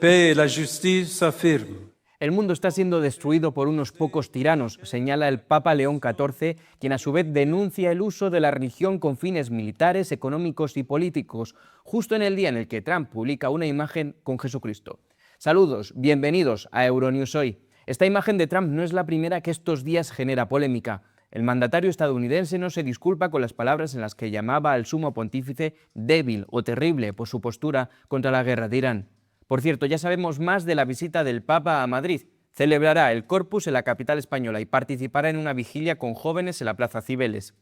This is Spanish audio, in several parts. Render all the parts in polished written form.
paix et la justice s'affirment. El mundo está siendo destruido por unos pocos tiranos, señala el Papa León XIV, quien a su vez denuncia el uso de la religión con fines militares, económicos y políticos, justo en el día en el que Trump publica una imagen con Jesucristo. Saludos, bienvenidos a Euronews Hoy. Esta imagen de Trump no es la primera que estos días genera polémica. El mandatario estadounidense no se disculpa con las palabras en las que llamaba al sumo pontífice débil o terrible por su postura contra la guerra de Irán. Por cierto, ya sabemos más de la visita del Papa a Madrid. Celebrará el Corpus en la capital española y participará en una vigilia con jóvenes en la Plaza Cibeles.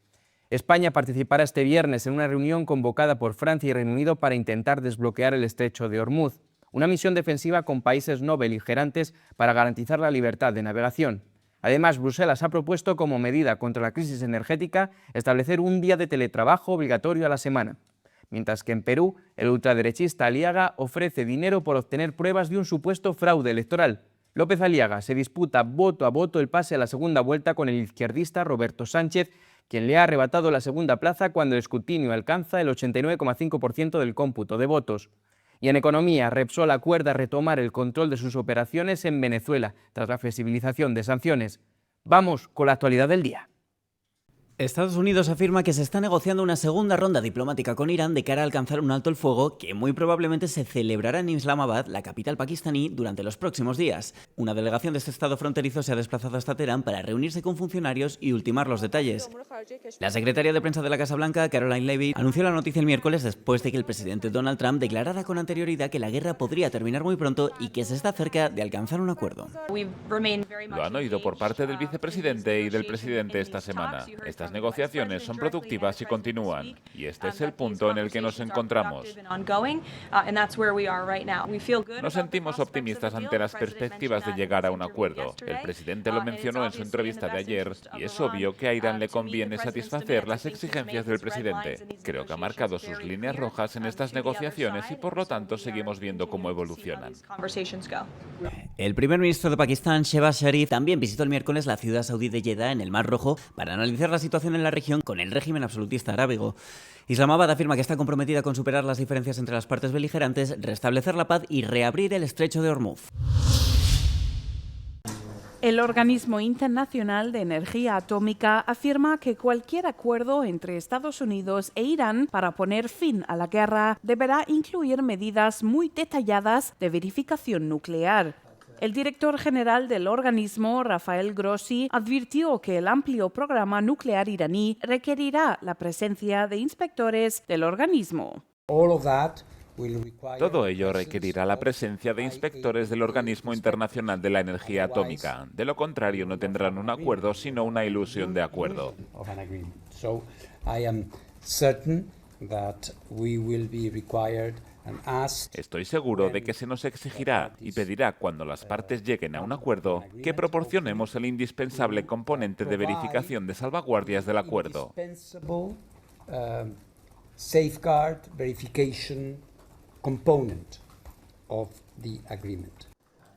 España participará este viernes en una reunión convocada por Francia y Reino Unido para intentar desbloquear el estrecho de Ormuz, una misión defensiva con países no beligerantes para garantizar la libertad de navegación. Además, Bruselas ha propuesto como medida contra la crisis energética establecer un día de teletrabajo obligatorio a la semana. Mientras que en Perú, el ultraderechista Aliaga ofrece dinero por obtener pruebas de un supuesto fraude electoral. López Aliaga se disputa voto a voto el pase a la segunda vuelta con el izquierdista Roberto Sánchez, quien le ha arrebatado la segunda plaza cuando el escrutinio alcanza el 89,5% del cómputo de votos. Y en economía, Repsol acuerda retomar el control de sus operaciones en Venezuela tras la flexibilización de sanciones. Vamos con la actualidad del día. Estados Unidos afirma que se está negociando una segunda ronda diplomática con Irán de cara a alcanzar un alto el fuego que muy probablemente se celebrará en Islamabad, la capital pakistaní, durante los próximos días. Una delegación de este estado fronterizo se ha desplazado hasta Teherán para reunirse con funcionarios y ultimar los detalles. La secretaria de prensa de la Casa Blanca, Caroline Leavitt, anunció la noticia el miércoles después de que el presidente Donald Trump declarara con anterioridad que la guerra podría terminar muy pronto y que se está cerca de alcanzar un acuerdo. Lo han oído por parte del vicepresidente y del presidente esta semana. Estas negociaciones son productivas y continúan, y este es el punto en el que nos encontramos. Nos sentimos optimistas ante las perspectivas de llegar a un acuerdo. El presidente lo mencionó en su entrevista de ayer, y es obvio que a Irán le conviene satisfacer las exigencias del presidente. Creo que ha marcado sus líneas rojas en estas negociaciones y por lo tanto seguimos viendo cómo evolucionan. El primer ministro de Pakistán, Shehbaz Sharif, también visitó el miércoles la ciudad saudí de Jeddah, en el Mar Rojo, para analizar la situación en la región con el régimen absolutista arábigo. Islamabad afirma que está comprometida con superar las diferencias entre las partes beligerantes, restablecer la paz y reabrir el estrecho de Ormuz. El Organismo Internacional de Energía Atómica afirma que cualquier acuerdo entre Estados Unidos e Irán para poner fin a la guerra deberá incluir medidas muy detalladas de verificación nuclear. El director general del organismo, Rafael Grossi, advirtió que el amplio programa nuclear iraní requerirá la presencia de inspectores del organismo. Todo ello requerirá la presencia de inspectores del Organismo Internacional de la Energía Atómica. De lo contrario, no tendrán un acuerdo, sino una ilusión de acuerdo. Estoy seguro de que se nos exigirá y pedirá cuando las partes lleguen a un acuerdo que proporcionemos el indispensable componente de verificación de salvaguardias del acuerdo.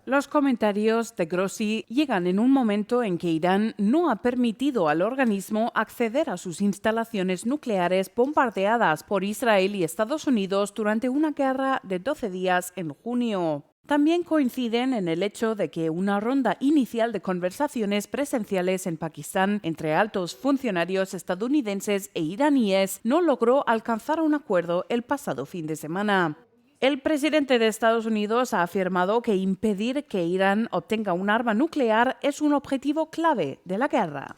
Los comentarios de Grossi llegan en un momento en que Irán no ha permitido al organismo acceder a sus instalaciones nucleares bombardeadas por Israel y Estados Unidos durante una guerra de 12 días en junio. También coinciden en el hecho de que una ronda inicial de conversaciones presenciales en Pakistán entre altos funcionarios estadounidenses e iraníes no logró alcanzar un acuerdo el pasado fin de semana. El presidente de Estados Unidos ha afirmado que impedir que Irán obtenga un arma nuclear es un objetivo clave de la guerra.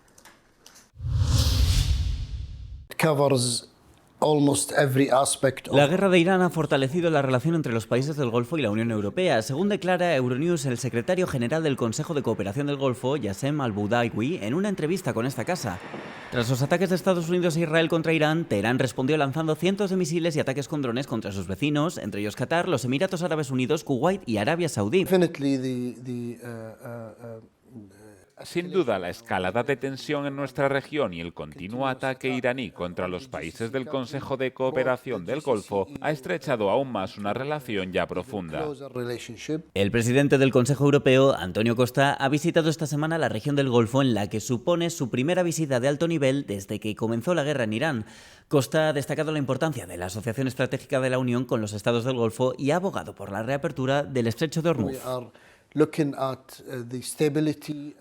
La guerra de Irán ha fortalecido la relación entre los países del Golfo y la Unión Europea, según declara Euronews el secretario general del Consejo de Cooperación del Golfo, Yassem Al-Budaiwi, en una entrevista con esta casa. Tras los ataques de Estados Unidos e Israel contra Irán, Teherán respondió lanzando cientos de misiles y ataques con drones contra sus vecinos, entre ellos Qatar, los Emiratos Árabes Unidos, Kuwait y Arabia Saudí. Sin duda, la escalada de tensión en nuestra región y el continuo ataque iraní contra los países del Consejo de Cooperación del Golfo ha estrechado aún más una relación ya profunda. El presidente del Consejo Europeo, Antonio Costa, ha visitado esta semana la región del Golfo, en la que supone su primera visita de alto nivel desde que comenzó la guerra en Irán. Costa ha destacado la importancia de la asociación estratégica de la Unión con los estados del Golfo y ha abogado por la reapertura del estrecho de Hormuz.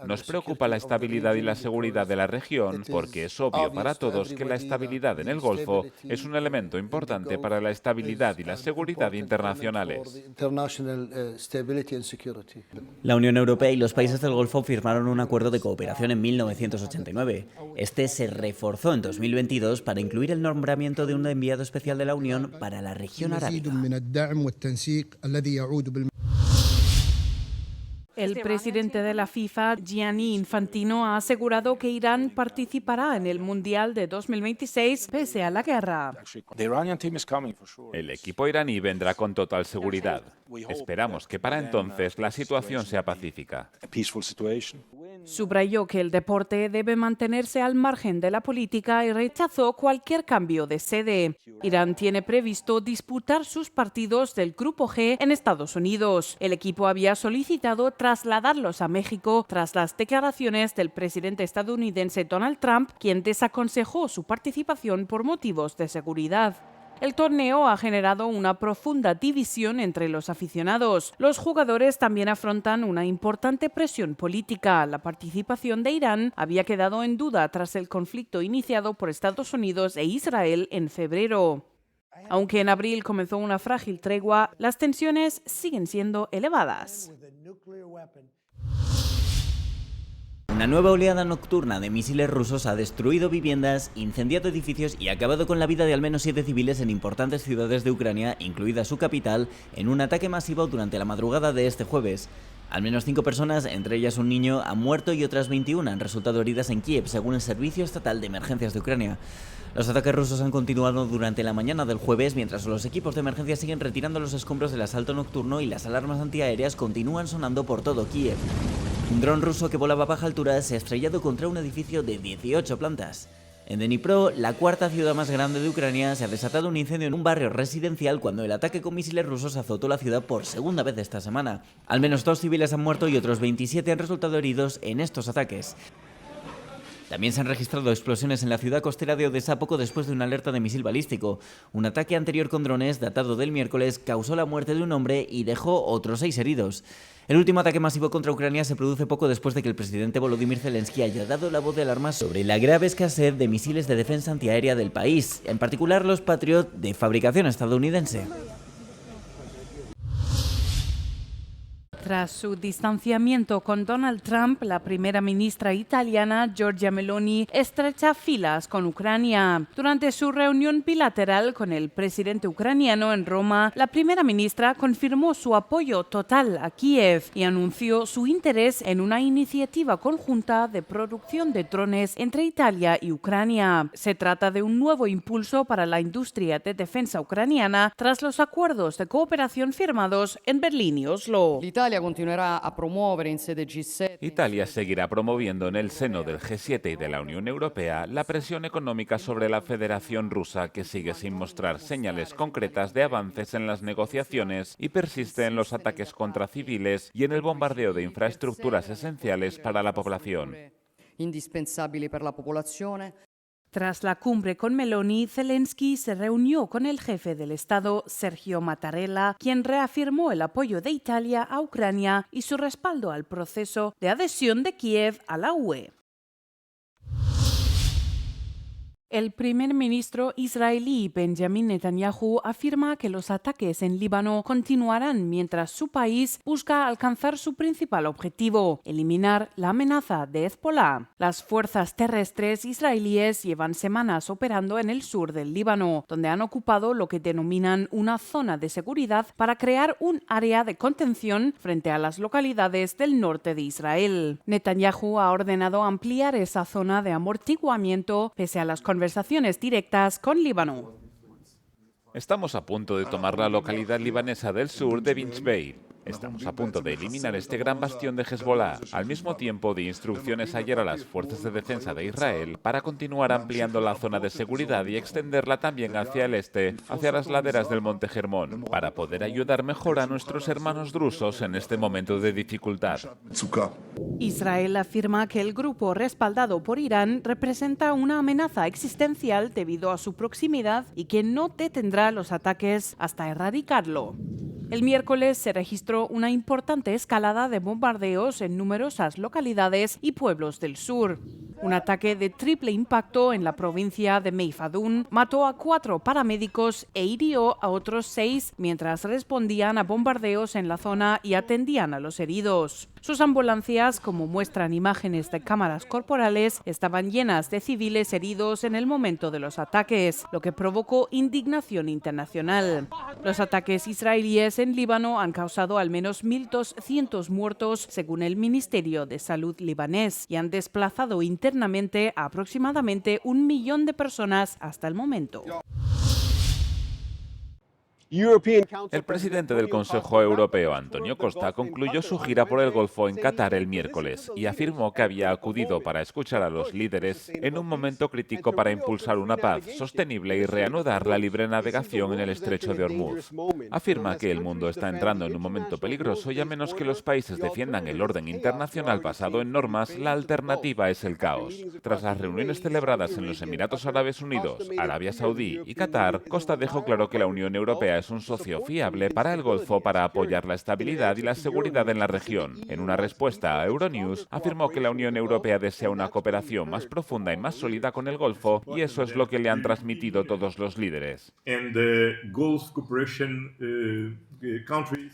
Nos preocupa la estabilidad y la seguridad de la región porque es obvio para todos que la estabilidad en el Golfo es un elemento importante para la estabilidad y la seguridad internacionales. La Unión Europea y los países del Golfo firmaron un acuerdo de cooperación en 1989. Este se reforzó en 2022 para incluir el nombramiento de un enviado especial de la Unión para la región arábiga. El presidente de la FIFA, Gianni Infantino, ha asegurado que Irán participará en el Mundial de 2026 pese a la guerra. El equipo iraní vendrá con total seguridad. Esperamos que para entonces la situación sea pacífica. Subrayó que el deporte debe mantenerse al margen de la política y rechazó cualquier cambio de sede. Irán tiene previsto disputar sus partidos del Grupo G en Estados Unidos. El equipo había solicitado trasladarlos a México tras las declaraciones del presidente estadounidense Donald Trump, quien desaconsejó su participación por motivos de seguridad. El torneo ha generado una profunda división entre los aficionados. Los jugadores también afrontan una importante presión política. La participación de Irán había quedado en duda tras el conflicto iniciado por Estados Unidos e Israel en febrero. Aunque en abril comenzó una frágil tregua, las tensiones siguen siendo elevadas. Una nueva oleada nocturna de misiles rusos ha destruido viviendas, incendiado edificios y acabado con la vida de al menos 7 civiles en importantes ciudades de Ucrania, incluida su capital, en un ataque masivo durante la madrugada de este jueves. Al menos 5 personas, entre ellas un niño, han muerto y otras 21 han resultado heridas en Kiev, según el Servicio Estatal de Emergencias de Ucrania. Los ataques rusos han continuado durante la mañana del jueves, mientras los equipos de emergencia siguen retirando los escombros del asalto nocturno y las alarmas antiaéreas continúan sonando por todo Kiev. Un dron ruso que volaba a baja altura se ha estrellado contra un edificio de 18 plantas. En Dnipro, la cuarta ciudad más grande de Ucrania, se ha desatado un incendio en un barrio residencial cuando el ataque con misiles rusos azotó la ciudad por segunda vez esta semana. Al menos 2 civiles han muerto y otros 27 han resultado heridos en estos ataques. También se han registrado explosiones en la ciudad costera de Odessa poco después de una alerta de misil balístico. Un ataque anterior con drones, datado del miércoles, causó la muerte de un hombre y dejó otros 6 heridos. El último ataque masivo contra Ucrania se produce poco después de que el presidente Volodymyr Zelensky haya dado la voz de alarma sobre la grave escasez de misiles de defensa antiaérea del país, en particular los Patriot de fabricación estadounidense. Tras su distanciamiento con Donald Trump, la primera ministra italiana, Giorgia Meloni, estrecha filas con Ucrania. Durante su reunión bilateral con el presidente ucraniano en Roma, la primera ministra confirmó su apoyo total a Kiev y anunció su interés en una iniciativa conjunta de producción de drones entre Italia y Ucrania. Se trata de un nuevo impulso para la industria de defensa ucraniana tras los acuerdos de cooperación firmados en Berlín y Oslo. Italia seguirá promoviendo en el seno del G7 y de la Unión Europea la presión económica sobre la Federación Rusa, que sigue sin mostrar señales concretas de avances en las negociaciones y persiste en los ataques contra civiles y en el bombardeo de infraestructuras esenciales para la población. Tras la cumbre con Meloni, Zelensky se reunió con el jefe del Estado, Sergio Mattarella, quien reafirmó el apoyo de Italia a Ucrania y su respaldo al proceso de adhesión de Kiev a la UE. El primer ministro israelí Benjamin Netanyahu afirma que los ataques en Líbano continuarán mientras su país busca alcanzar su principal objetivo, eliminar la amenaza de Hezbollah. Las fuerzas terrestres israelíes llevan semanas operando en el sur del Líbano, donde han ocupado lo que denominan una zona de seguridad para crear un área de contención frente a las localidades del norte de Israel. Netanyahu ha ordenado ampliar esa zona de amortiguamiento pese a las conversaciones directas con Líbano. Estamos a punto de tomar la localidad libanesa del sur de Binch Bay. Estamos a punto de eliminar este gran bastión de Hezbollah. Al mismo tiempo, di instrucciones ayer a las fuerzas de defensa de Israel para continuar ampliando la zona de seguridad y extenderla también hacia el este, hacia las laderas del Monte Hermón, para poder ayudar mejor a nuestros hermanos drusos en este momento de dificultad. Israel afirma que el grupo respaldado por Irán representa una amenaza existencial debido a su proximidad y que no detendrá los ataques hasta erradicarlo. El miércoles se registró una importante escalada de bombardeos en numerosas localidades y pueblos del sur. Un ataque de triple impacto en la provincia de Meifadún mató a 4 paramédicos e hirió a otros 6 mientras respondían a bombardeos en la zona y atendían a los heridos. Sus ambulancias, como muestran imágenes de cámaras corporales, estaban llenas de civiles heridos en el momento de los ataques, lo que provocó indignación internacional. Los ataques israelíes en Líbano han causado al menos 1.200 muertos, según el Ministerio de Salud libanés, y han desplazado internamente a aproximadamente 1 millón de personas hasta el momento. El presidente del Consejo Europeo, Antonio Costa, concluyó su gira por el Golfo en Qatar el miércoles y afirmó que había acudido para escuchar a los líderes en un momento crítico para impulsar una paz sostenible y reanudar la libre navegación en el estrecho de Hormuz. Afirma que el mundo está entrando en un momento peligroso y a menos que los países defiendan el orden internacional basado en normas, la alternativa es el caos. Tras las reuniones celebradas en los Emiratos Árabes Unidos, Arabia Saudí y Qatar, Costa dejó claro que la Unión Europea es un socio fiable para el Golfo para apoyar la estabilidad y la seguridad en la región. En una respuesta a Euronews, afirmó que la Unión Europea desea una cooperación más profunda y más sólida con el Golfo y eso es lo que le han transmitido todos los líderes.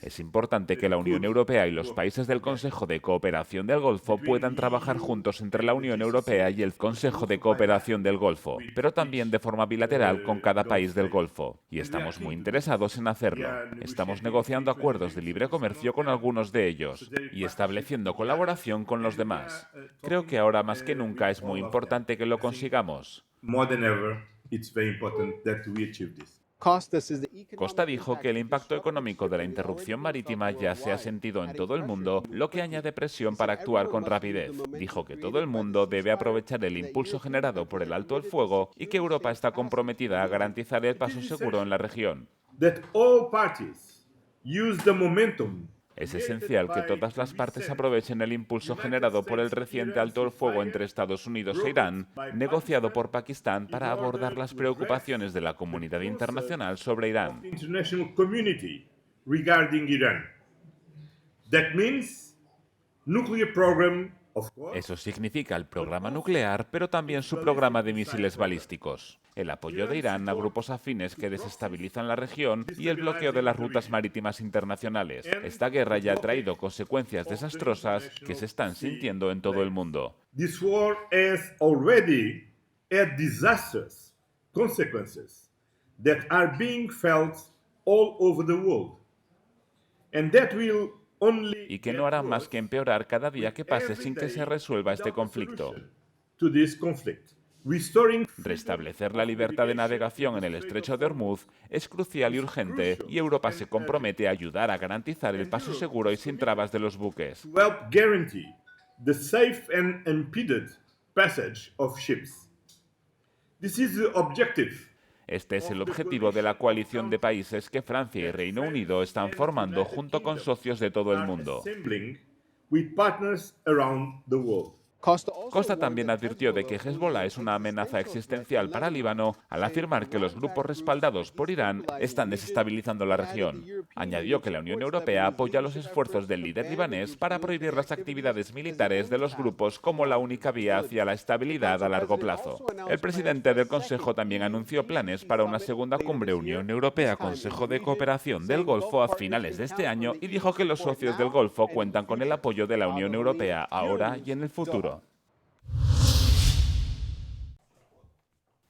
Es importante que la Unión Europea y los países del Consejo de Cooperación del Golfo puedan trabajar juntos entre la Unión Europea y el Consejo de Cooperación del Golfo, pero también de forma bilateral con cada país del Golfo. Y estamos muy interesados en hacerlo. Estamos negociando acuerdos de libre comercio con algunos de ellos y estableciendo colaboración con los demás. Creo que ahora más que nunca es muy importante que lo consigamos. Costa dijo que el impacto económico de la interrupción marítima ya se ha sentido en todo el mundo, lo que añade presión para actuar con rapidez. Dijo que todo el mundo debe aprovechar el impulso generado por el alto el fuego y que Europa está comprometida a garantizar el paso seguro en la región. Es esencial que todas las partes aprovechen el impulso generado por el reciente alto el fuego entre Estados Unidos e Irán, negociado por Pakistán para abordar las preocupaciones de la comunidad internacional sobre Irán. Eso significa el programa nuclear, pero también su programa de misiles balísticos, el apoyo de Irán a grupos afines que desestabilizan la región y el bloqueo de las rutas marítimas internacionales. Esta guerra ya ha traído consecuencias desastrosas que se están sintiendo en todo el mundo. This war has already had disastrous consequences that are being felt all over the world. And that will y que no hará más que empeorar cada día que pase sin que se resuelva este conflicto. Restablecer la libertad de navegación en el estrecho de Hormuz es crucial y urgente, y Europa se compromete a ayudar a garantizar el paso seguro y sin trabas de los buques. Este es el objetivo de la coalición de países que Francia y Reino Unido están formando junto con socios de todo el mundo. Costa también advirtió de que Hezbollah es una amenaza existencial para Líbano al afirmar que los grupos respaldados por Irán están desestabilizando la región. Añadió que la Unión Europea apoya los esfuerzos del líder libanés para prohibir las actividades militares de los grupos como la única vía hacia la estabilidad a largo plazo. El presidente del Consejo también anunció planes para una segunda cumbre Unión Europea-Consejo de Cooperación del Golfo a finales de este año y dijo que los socios del Golfo cuentan con el apoyo de la Unión Europea ahora y en el futuro.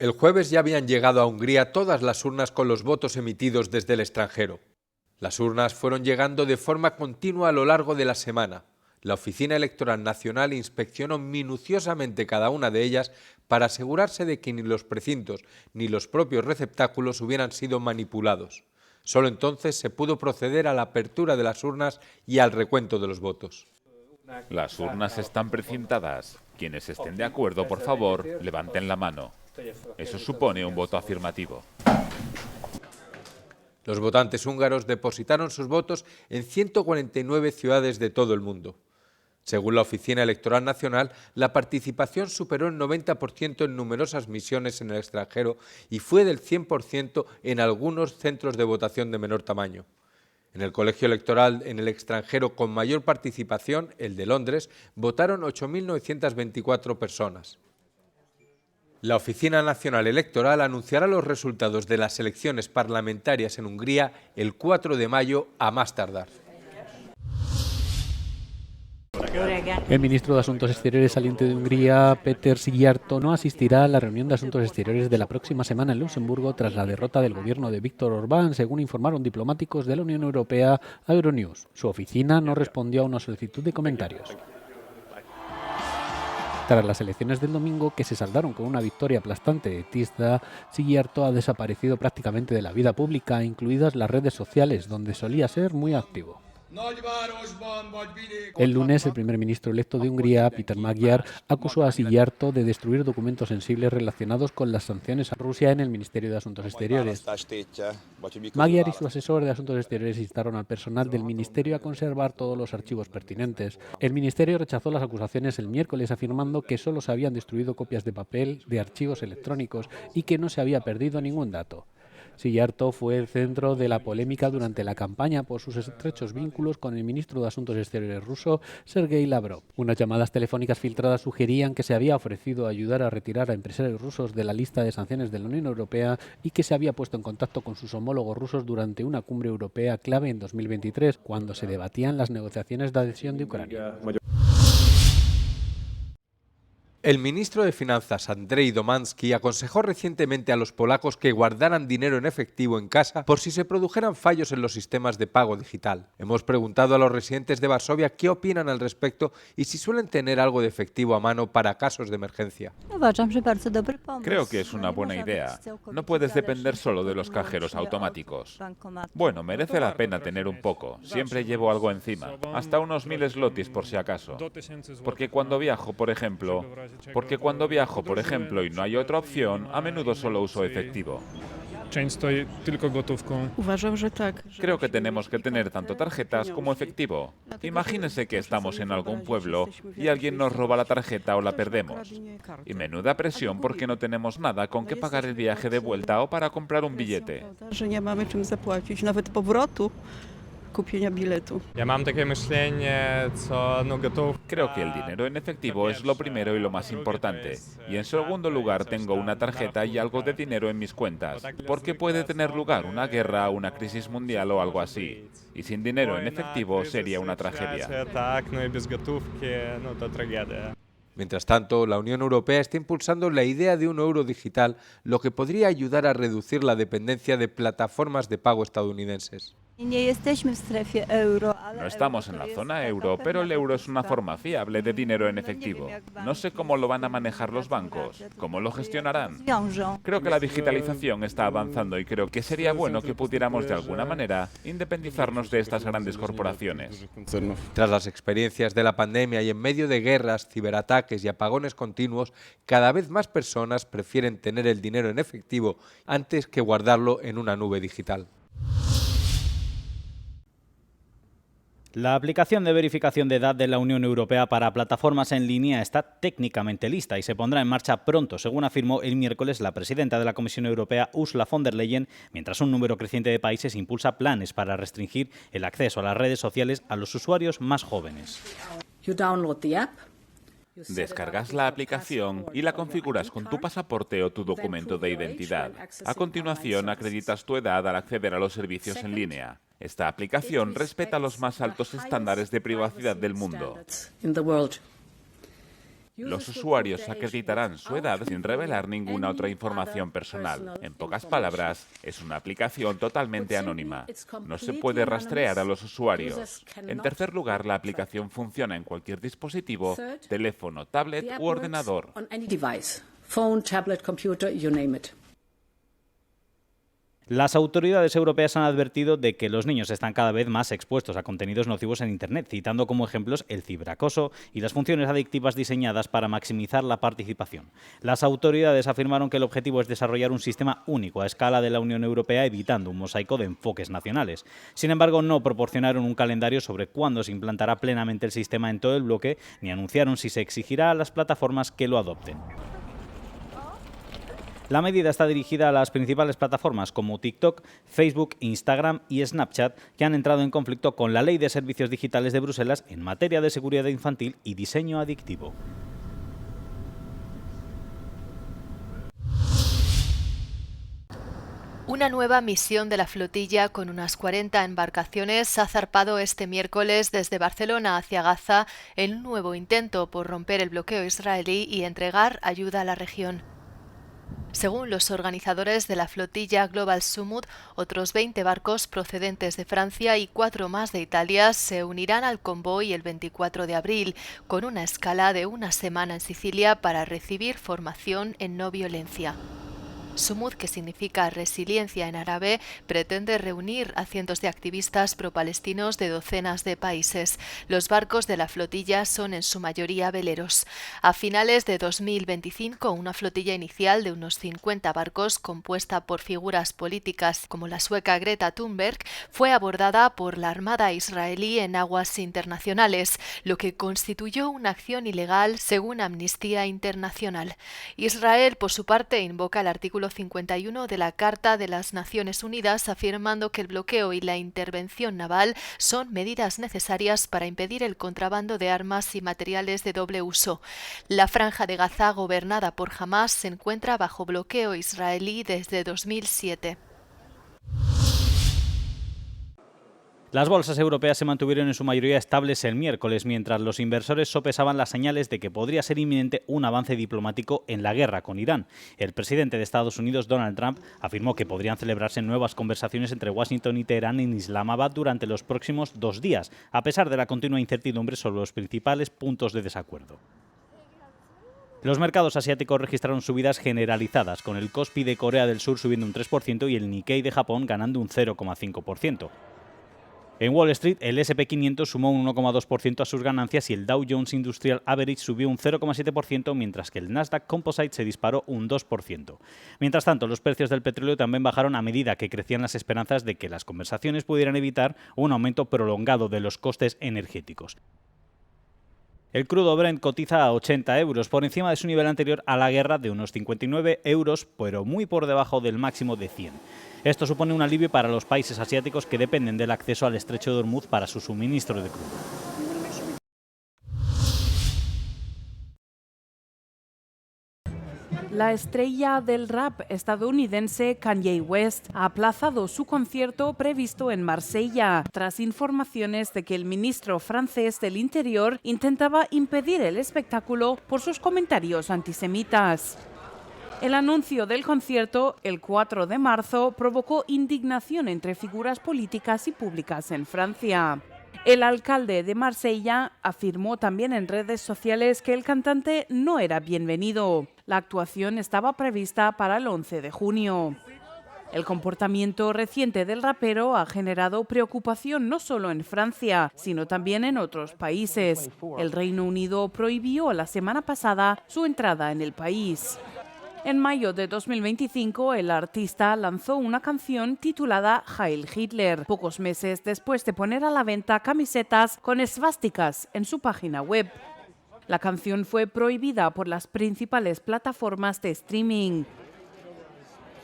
El jueves ya habían llegado a Hungría todas las urnas con los votos emitidos desde el extranjero. Las urnas fueron llegando de forma continua a lo largo de la semana. La Oficina Electoral Nacional inspeccionó minuciosamente cada una de ellas para asegurarse de que ni los precintos ni los propios receptáculos hubieran sido manipulados. Solo entonces se pudo proceder a la apertura de las urnas y al recuento de los votos. Las urnas están precintadas. Quienes estén de acuerdo, por favor, levanten la mano. Eso supone un voto afirmativo. Los votantes húngaros depositaron sus votos en 149 ciudades de todo el mundo. Según la Oficina Electoral Nacional, la participación superó el 90% en numerosas misiones en el extranjero y fue del 100% en algunos centros de votación de menor tamaño. En el colegio electoral en el extranjero con mayor participación, el de Londres, votaron 8.924 personas. La Oficina Nacional Electoral anunciará los resultados de las elecciones parlamentarias en Hungría el 4 de mayo a más tardar. El ministro de Asuntos Exteriores saliente de Hungría, Péter Szijjártó, no asistirá a la reunión de Asuntos Exteriores de la próxima semana en Luxemburgo tras la derrota del gobierno de Viktor Orbán, según informaron diplomáticos de la Unión Europea a Euronews. Su oficina no respondió a una solicitud de comentarios. Tras las elecciones del domingo, que se saldaron con una victoria aplastante de Tisza, Szijjártó ha desaparecido prácticamente de la vida pública, incluidas las redes sociales, donde solía ser muy activo. El lunes, el primer ministro electo de Hungría, Péter Magyar, acusó a Szijjártó de destruir documentos sensibles relacionados con las sanciones a Rusia en el Ministerio de Asuntos Exteriores. Magyar y su asesor de Asuntos Exteriores instaron al personal del ministerio a conservar todos los archivos pertinentes. El ministerio rechazó las acusaciones el miércoles, afirmando que solo se habían destruido copias de papel de archivos electrónicos y que no se había perdido ningún dato. Szijjártó fue el centro de la polémica durante la campaña por sus estrechos vínculos con el ministro de Asuntos Exteriores ruso, Sergei Lavrov. Unas llamadas telefónicas filtradas sugerían que se había ofrecido ayudar a retirar a empresarios rusos de la lista de sanciones de la Unión Europea y que se había puesto en contacto con sus homólogos rusos durante una cumbre europea clave en 2023, cuando se debatían las negociaciones de adhesión de Ucrania. El ministro de Finanzas, Andrzej Domanski, aconsejó recientemente a los polacos que guardaran dinero en efectivo en casa por si se produjeran fallos en los sistemas de pago digital. Hemos preguntado a los residentes de Varsovia qué opinan al respecto y si suelen tener algo de efectivo a mano para casos de emergencia. Creo que es una buena idea. No puedes depender solo de los cajeros automáticos. Bueno, merece la pena tener un poco. Siempre llevo algo encima, hasta unos 1000 zlotys por si acaso. Porque cuando viajo, por ejemplo, y no hay otra opción, a menudo solo uso efectivo. Creo que tenemos que tener tanto tarjetas como efectivo. Imagínense que estamos en algún pueblo y alguien nos roba la tarjeta o la perdemos. Y menuda presión porque no tenemos nada con que pagar el viaje de vuelta o para comprar un billete. Creo que el dinero en efectivo es lo primero y lo más importante. Y en segundo lugar tengo una tarjeta y algo de dinero en mis cuentas, porque puede tener lugar una guerra, una crisis mundial o algo así. Y sin dinero en efectivo sería una tragedia. Mientras tanto, la Unión Europea está impulsando la idea de un euro digital, lo que podría ayudar a reducir la dependencia de plataformas de pago estadounidenses. No estamos en la zona euro, pero el euro es una forma fiable de dinero en efectivo. No sé cómo lo van a manejar los bancos, cómo lo gestionarán. Creo que la digitalización está avanzando y creo que sería bueno que pudiéramos de alguna manera independizarnos de estas grandes corporaciones. Tras las experiencias de la pandemia y en medio de guerras, ciberataques y apagones continuos, cada vez más personas prefieren tener el dinero en efectivo antes que guardarlo en una nube digital. La aplicación de verificación de edad de la Unión Europea para plataformas en línea está técnicamente lista y se pondrá en marcha pronto, según afirmó el miércoles la presidenta de la Comisión Europea, Ursula von der Leyen, mientras un número creciente de países impulsa planes para restringir el acceso a las redes sociales a los usuarios más jóvenes. Descargas la aplicación y la configuras con tu pasaporte o tu documento de identidad. A continuación, acreditas tu edad al acceder a los servicios en línea. Esta aplicación respeta los más altos estándares de privacidad del mundo. Los usuarios acreditarán su edad sin revelar ninguna otra información personal. En pocas palabras, es una aplicación totalmente anónima. No se puede rastrear a los usuarios. En tercer lugar, la aplicación funciona en cualquier dispositivo, teléfono, tablet u ordenador. Las autoridades europeas han advertido de que los niños están cada vez más expuestos a contenidos nocivos en Internet, citando como ejemplos el ciberacoso y las funciones adictivas diseñadas para maximizar la participación. Las autoridades afirmaron que el objetivo es desarrollar un sistema único a escala de la Unión Europea, evitando un mosaico de enfoques nacionales. Sin embargo, no proporcionaron un calendario sobre cuándo se implantará plenamente el sistema en todo el bloque, ni anunciaron si se exigirá a las plataformas que lo adopten. La medida está dirigida a las principales plataformas como TikTok, Facebook, Instagram y Snapchat, que han entrado en conflicto con la Ley de Servicios Digitales de Bruselas en materia de seguridad infantil y diseño adictivo. Una nueva misión de la flotilla con unas 40 embarcaciones ha zarpado este miércoles desde Barcelona hacia Gaza en un nuevo intento por romper el bloqueo israelí y entregar ayuda a la región. Según los organizadores de la flotilla Global Summit, otros 20 barcos procedentes de Francia y 4 más de Italia se unirán al convoy el 24 de abril, con una escala de una semana en Sicilia para recibir formación en no violencia. Sumud, que significa resiliencia en árabe, pretende reunir a cientos de activistas pro-palestinos de docenas de países. Los barcos de la flotilla son en su mayoría veleros. A finales de 2025, una flotilla inicial de unos 50 barcos, compuesta por figuras políticas como la sueca Greta Thunberg, fue abordada por la Armada israelí en aguas internacionales, lo que constituyó una acción ilegal según Amnistía Internacional. Israel, por su parte, invoca el artículo 51 de la Carta de las Naciones Unidas, afirmando que el bloqueo y la intervención naval son medidas necesarias para impedir el contrabando de armas y materiales de doble uso. La franja de Gaza, gobernada por Hamás, se encuentra bajo bloqueo israelí desde 2007. Las bolsas europeas se mantuvieron en su mayoría estables el miércoles, mientras los inversores sopesaban las señales de que podría ser inminente un avance diplomático en la guerra con Irán. El presidente de Estados Unidos, Donald Trump, afirmó que podrían celebrarse nuevas conversaciones entre Washington y Teherán en Islamabad durante los próximos 2 días, a pesar de la continua incertidumbre sobre los principales puntos de desacuerdo. Los mercados asiáticos registraron subidas generalizadas, con el Kospi de Corea del Sur subiendo un 3% y el Nikkei de Japón ganando un 0,5%. En Wall Street, el S&P 500 sumó un 1,2% a sus ganancias y el Dow Jones Industrial Average subió un 0,7%, mientras que el Nasdaq Composite se disparó un 2%. Mientras tanto, los precios del petróleo también bajaron a medida que crecían las esperanzas de que las conversaciones pudieran evitar un aumento prolongado de los costes energéticos. El crudo Brent cotiza a 80 euros, por encima de su nivel anterior a la guerra de unos 59 euros, pero muy por debajo del máximo de 100. Esto supone un alivio para los países asiáticos que dependen del acceso al estrecho de Hormuz para su suministro de crudo. La estrella del rap estadounidense Kanye West ha aplazado su concierto previsto en Marsella, tras informaciones de que el ministro francés del Interior intentaba impedir el espectáculo por sus comentarios antisemitas. El anuncio del concierto, el 4 de marzo, provocó indignación entre figuras políticas y públicas en Francia. El alcalde de Marsella afirmó también en redes sociales que el cantante no era bienvenido. La actuación estaba prevista para el 11 de junio. El comportamiento reciente del rapero ha generado preocupación no solo en Francia, sino también en otros países. El Reino Unido prohibió la semana pasada su entrada en el país. En mayo de 2025, el artista lanzó una canción titulada Heil Hitler, pocos meses después de poner a la venta camisetas con esvásticas en su página web. La canción fue prohibida por las principales plataformas de streaming.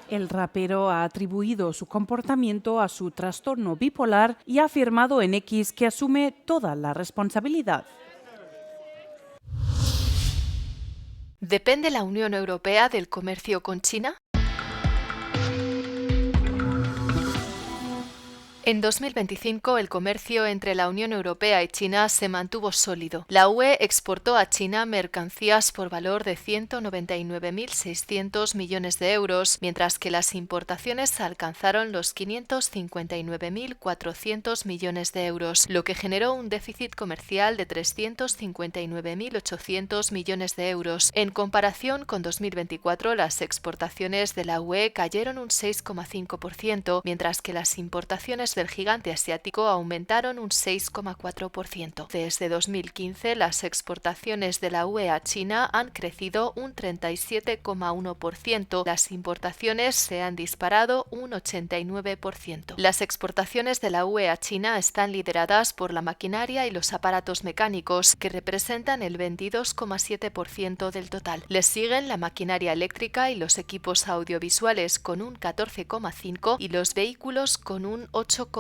El rapero ha atribuido su comportamiento a su trastorno bipolar y ha afirmado en X que asume toda la responsabilidad. ¿Depende la Unión Europea del comercio con China? En 2025, el comercio entre la Unión Europea y China se mantuvo sólido. La UE exportó a China mercancías por valor de 199.600 millones de euros, mientras que las importaciones alcanzaron los 559.400 millones de euros, lo que generó un déficit comercial de 359.800 millones de euros. En comparación con 2024, las exportaciones de la UE cayeron un 6,5%, mientras que las importaciones del gigante asiático aumentaron un 6,4%. Desde 2015, las exportaciones de la UE a China han crecido un 37,1%. Las importaciones se han disparado un 89%. Las exportaciones de la UE a China están lideradas por la maquinaria y los aparatos mecánicos, que representan el 22,7% del total. Les siguen la maquinaria eléctrica y los equipos audiovisuales con un 14,5% y los vehículos con un 8,2%.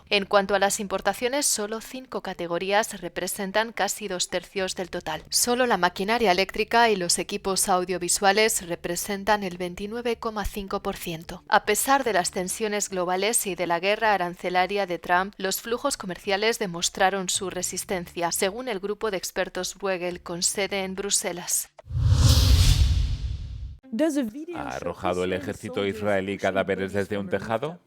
En cuanto a las importaciones, solo 5 categorías representan casi 2/3 del total. Solo la maquinaria eléctrica y los equipos audiovisuales representan el 29,5%. A pesar de las tensiones globales y de la guerra arancelaria de Trump, los flujos comerciales demostraron su resistencia, según el grupo de expertos Bruegel con sede en Bruselas. ¿Ha arrojado el ejército israelí cadáveres desde un tejado?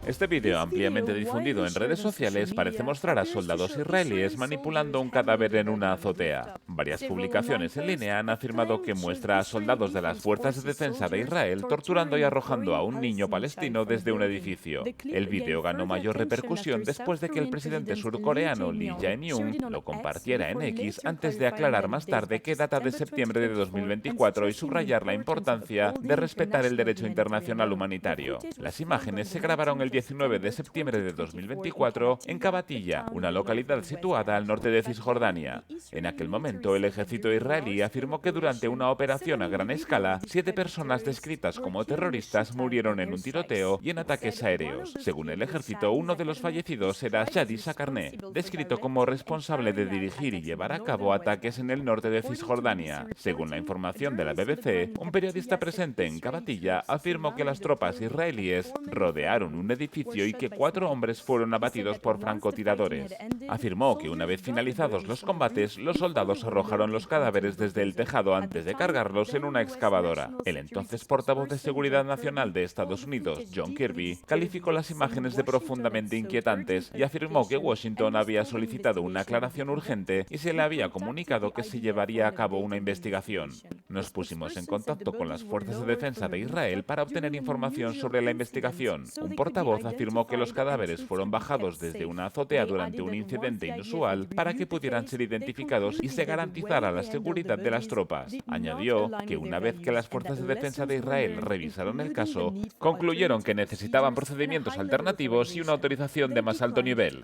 Este vídeo, ampliamente difundido en redes sociales, parece mostrar a soldados israelíes manipulando un cadáver en una azotea. Varias publicaciones en línea han afirmado que muestra a soldados de las fuerzas de defensa de Israel torturando y arrojando a un niño palestino desde un edificio. El vídeo ganó mayor repercusión después de que el presidente surcoreano Lee Jae-myung lo compartiera en X antes de aclarar más tarde que data de septiembre de 2024 y subrayar la importancia de respetar el derecho internacional humanitario. Las imágenes se grabaron el 19 de septiembre de 2024 en Kabatilla, una localidad situada al norte de Cisjordania. En aquel momento, el ejército israelí afirmó que durante una operación a gran escala, 7 personas descritas como terroristas murieron en un tiroteo y en ataques aéreos. Según el ejército, uno de los fallecidos era Shadi Sakarneh, descrito como responsable de dirigir y llevar a cabo ataques en el norte de Cisjordania. Según la información de la BBC, un periodista presente en Kabatilla afirmó que las tropas israelíes rodearon un edificio y que 4 hombres fueron abatidos por francotiradores. Afirmó que una vez finalizados los combates, los soldados arrojaron los cadáveres desde el tejado antes de cargarlos en una excavadora. El entonces portavoz de Seguridad Nacional de Estados Unidos, John Kirby, calificó las imágenes de profundamente inquietantes y afirmó que Washington había solicitado una aclaración urgente y se le había comunicado que se llevaría a cabo una investigación. Nos pusimos en contacto con las fuerzas de defensa de Israel para obtener información sobre la investigación. Un portavoz afirmó que los cadáveres fueron bajados desde una azotea durante un incidente inusual para que pudieran ser identificados y se garantizara la seguridad de las tropas. Añadió que una vez que las fuerzas de defensa de Israel revisaron el caso, concluyeron que necesitaban procedimientos alternativos y una autorización de más alto nivel.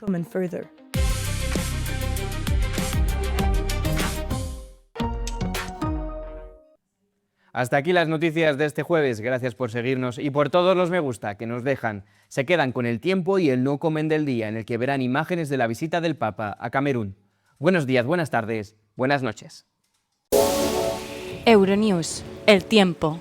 Hasta aquí las noticias de este jueves. Gracias por seguirnos y por todos los me gusta que nos dejan. Se quedan con el tiempo y el no comen del día, en el que verán imágenes de la visita del Papa a Camerún. Buenos días, buenas tardes, buenas noches. Euronews, el tiempo.